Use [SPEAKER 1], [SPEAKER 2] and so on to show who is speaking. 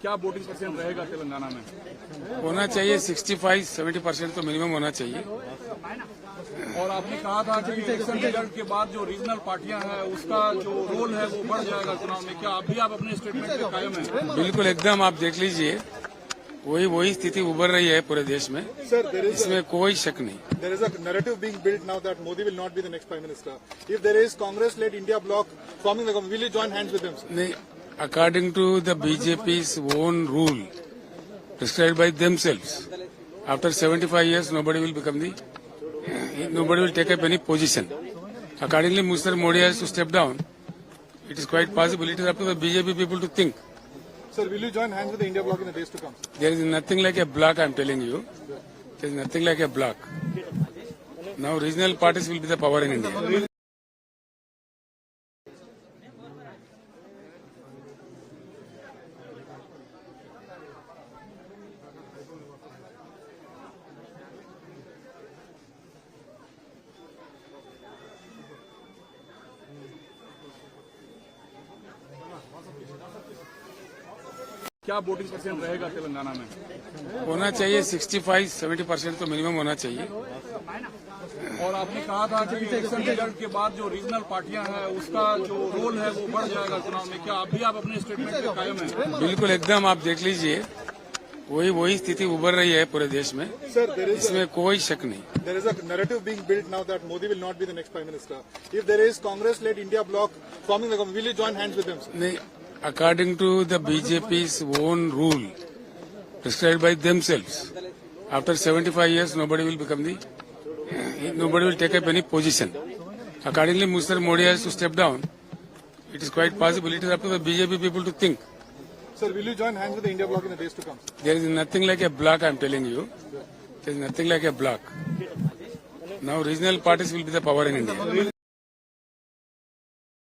[SPEAKER 1] क्या voting percent रहेगा तेलंगाना में?
[SPEAKER 2] होना चाहिए 65-70% तो मिनिमम होना चाहिए।
[SPEAKER 1] और आपने कहा था कि इलेक्शन रिजल्ट के बाद जो रीजनल पार्टियां हैं उसका जो रोल है वो बढ़ जाएगा चुनाव में। क्या अभी आप अपने स्टेटमेंट पे कायम हैं?
[SPEAKER 2] बिल्कुल एकदम आप देख लीजिए, वही स्थिति उभर रही है पूरे देश में। इसमें कोई शक नहीं।
[SPEAKER 3] There is a narrative being built now that Modi will not be the next Prime Minister. If there is Congress-led India bloc forming the government, will you join hands with them, sir?
[SPEAKER 2] नहीं, according to the BJP's own rule prescribed by themselves, after 75 years nobody will take up any position. Accordingly, Mr. Modi has to step down. It is quite possible. It is up to the BJP people to think.
[SPEAKER 3] Sir, will you join hands with the India bloc in the days to come?
[SPEAKER 2] There is nothing like a bloc, I am telling you. There is nothing like a bloc. Now regional parties will be the power in India.
[SPEAKER 1] क्या voting percent रहेगा तेलंगाना में?
[SPEAKER 2] होना चाहिए 65-70% तो minimum होना चाहिए।
[SPEAKER 1] और आपने कहा था कि इलेक्शन रिजल्ट के बाद जो रीजनल पार्टियां हैं उसका जो रोल है वो बढ़ जाएगा चुनाव में। क्या अभी आप अपने स्टेटमेंट पे कायम हैं?
[SPEAKER 2] बिल्कुल एकदम आप देख लीजिए, वही स्थिति उभर रही है पूरे देश में। इसमें कोई शक नहीं।
[SPEAKER 3] There is a narrative being built now that Modi will not be the next Prime Minister. If there is Congress-led India bloc forming the government, will you join hands with them, sir?
[SPEAKER 2] नहीं, according to the BJP's own rule prescribed by themselves, after 75 years nobody will take up any position. Accordingly, Mr. Modi has to step down. It is quite possible. It is up to the BJP people to think.
[SPEAKER 3] Sir, will you join hands with the India bloc in the days to come?
[SPEAKER 2] There is nothing like a bloc, I am telling you. There is nothing like a bloc. Now regional parties will be the power in India.